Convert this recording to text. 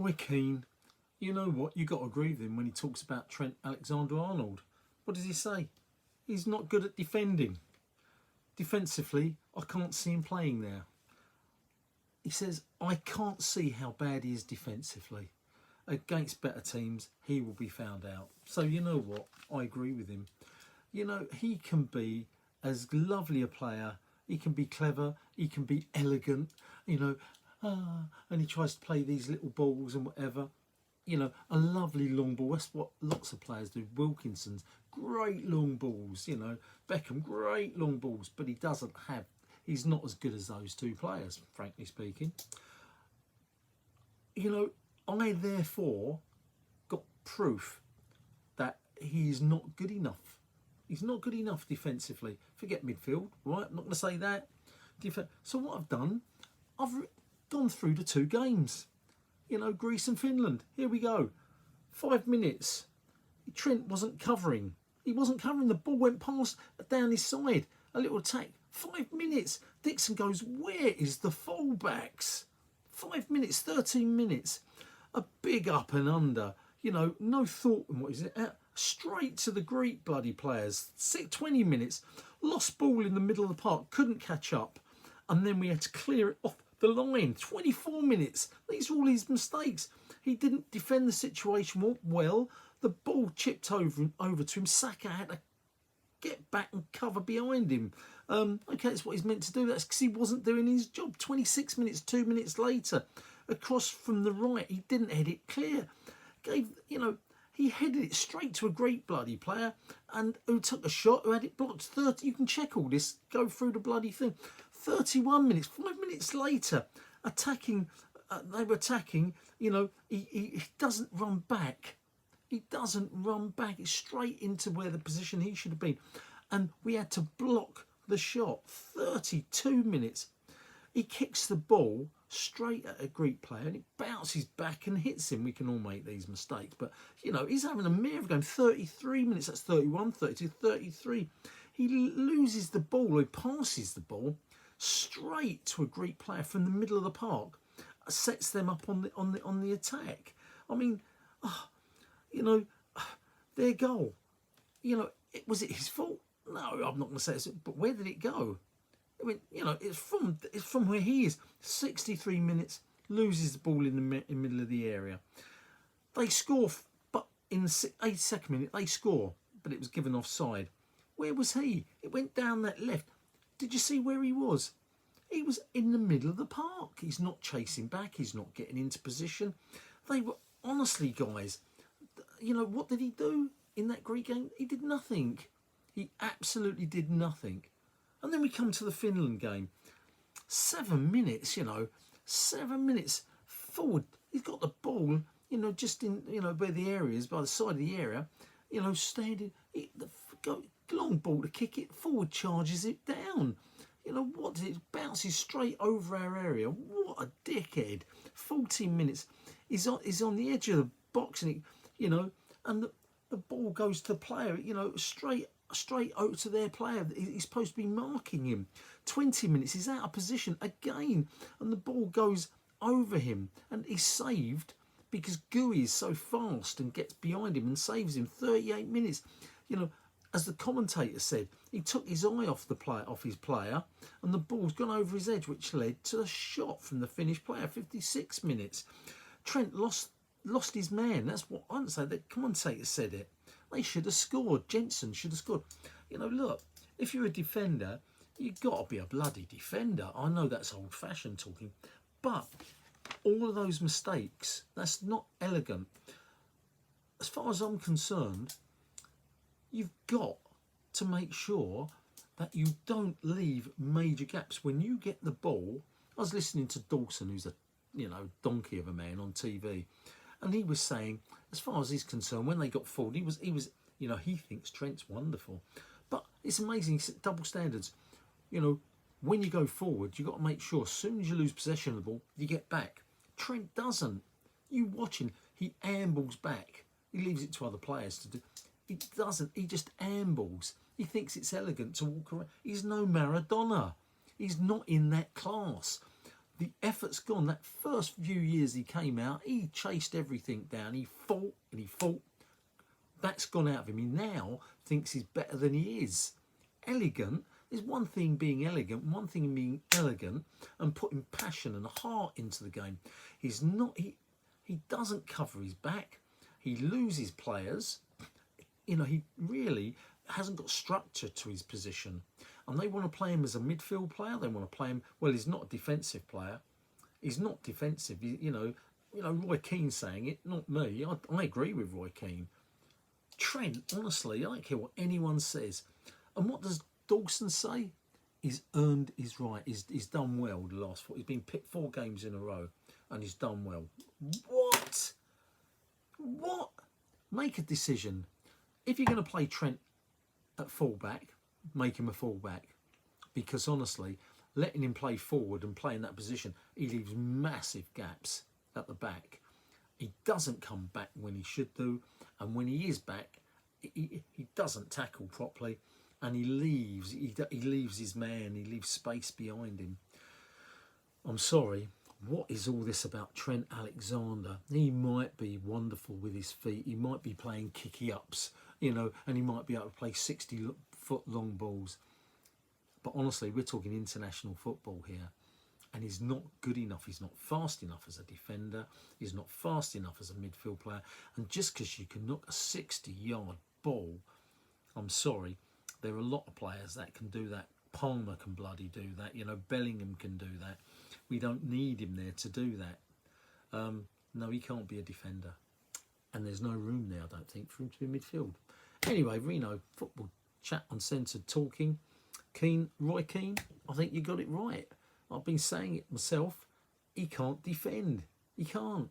Boy Keane, you know what? You got to agree with him when he talks about Trent Alexander-Arnold. What does he say? He's not good at defending. Defensively, I can't see him playing there. He says, I can't see how bad he is defensively. Against better teams, he will be found out. So you know what? I agree with him. You know, he can be as lovely a player. He can be clever. He can be elegant. You know, and he tries to play these little balls and whatever. You know, a lovely long ball. That's what lots of players do. Wilkinson's great long balls. You know, Beckham, great long balls. But he doesn't have. He's not as good as those two players, frankly speaking. You know, I therefore got proof that he's not good enough. He's not good enough defensively. Forget midfield, right? I'm not going to say that. So what I've done, I've gone through the two games. You know, Greece and Finland. Here we go. 5 minutes. Trent wasn't covering. He wasn't covering. The ball went past down his side. A little attack. 5 minutes. Dixon goes, where is the fullbacks? 5 minutes, 13 minutes. A big up and under. You know, no thought in what is it? Straight to the Greek bloody players. 20 minutes. Lost ball in the middle of the park. Couldn't catch up. And then we had to clear it off the line. 24 minutes. These are all his mistakes. He didn't defend the situation well. The ball chipped over to him. Saka had to get back and cover behind him. Okay, that's what he's meant to do. That's because he wasn't doing his job. 26 minutes, 2 minutes later, across from the right, he didn't head it clear. He headed it straight to a great bloody player and who took a shot, who had it blocked. 30. You can check all this, go through the bloody thing. 31 minutes, 5 minutes later, they were attacking, you know, he doesn't run back. He doesn't run back. It's straight into where the position he should have been. And we had to block the shot. 32 minutes. He kicks the ball straight at a Greek player and it bounces back and hits him. We can all make these mistakes. But, you know, he's having a mare of going. 33 minutes. That's 31, 32, 33. He loses the ball. He passes the ball straight to a Greek player from the middle of the park. Sets them up on the attack. I mean, you know, their goal. You know, was it his fault? No, I'm not going to say it. But where did it go? I mean, you know, it's from where he is. 63 minutes, loses the ball in the middle of the area. They score, but in the 82nd minute they score, but it was given offside. Where was he? It went down that left. Did you see where he was? He was in the middle of the park. He's not chasing back. He's not getting into position. They were, honestly, guys, you know, what did he do in that Greek game? He did nothing. He absolutely did nothing. And then we come to the Finland game. 7 minutes, you know, 7 minutes forward. He's got the ball, you know, just in, you know, where the area is, by the side of the area, you know, standing, long ball to kick it forward, charges it down. You know, what? It bounces straight over our area. What a dickhead. 14 minutes. He's on the edge of the box and, you know, and the ball goes to the player, you know, straight out to their player. He's supposed to be marking him. 20 minutes, he's out of position again, and the ball goes over him, and he's saved because Gooey is so fast and gets behind him and saves him. 38 minutes, you know, as the commentator said, he took his eye off his player, and the ball's gone over his edge, which led to a shot from the Finnish player. 56 minutes, Trent lost his man. That's what I'm saying. The commentator said it. They should have scored. Jensen should have scored. You know, look, if you're a defender, you've got to be a bloody defender. I know that's old-fashioned talking, but all of those mistakes, that's not elegant. As far as I'm concerned, you've got to make sure that you don't leave major gaps. When you get the ball, I was listening to Dawson, who's a, you know, donkey of a man on TV, and he was saying, as far as he's concerned, when they got forward, he was, you know, he thinks Trent's wonderful. But it's amazing, double standards. You know, when you go forward, you've got to make sure as soon as you lose possession of the ball, you get back. Trent doesn't. You watch him, he ambles back. He leaves it to other players to do. He doesn't. He just ambles. He thinks it's elegant to walk around. He's no Maradona. He's not in that class. The effort's gone. That first few years he came out, he chased everything down. He fought and he fought. That's gone out of him. He now thinks he's better than he is. Elegant. There's one thing being elegant, one thing being elegant and putting passion and heart into the game. He's not. He doesn't cover his back. He loses players. You know, he really hasn't got structure to his position. And they want to play him as a midfield player. They want to play him. Well, he's not a defensive player. He's not defensive. You know, Roy Keane saying it, not me. I agree with Roy Keane. Trent, honestly, I don't care what anyone says. And what does Dawson say? He's earned his right. He's done well the last 4. He's been picked 4 games in a row, and he's done well. What? What? Make a decision. If you're going to play Trent at fullback, make him a fullback. Because honestly, letting him play forward and play in that position, he leaves massive gaps at the back. He doesn't come back when he should do, and when he is back, he doesn't tackle properly, and he leaves his man, he leaves space behind him. I'm sorry, what is all this about Trent Alexander? He might be wonderful with his feet, he might be playing kicky ups, you know, and he might be able to play 60-foot long balls. But honestly, we're talking international football here. And he's not good enough. He's not fast enough as a defender. He's not fast enough as a midfield player. And just because you can knock a 60-yard ball, I'm sorry, there are a lot of players that can do that. Palmer can bloody do that. You know, Bellingham can do that. We don't need him there to do that. No, he can't be a defender. And there's no room there, I don't think, for him to be midfield. Anyway, Reno, football chat uncensored talking. Keane, Roy Keane, I think you got it right. I've been saying it myself. He can't defend. He can't.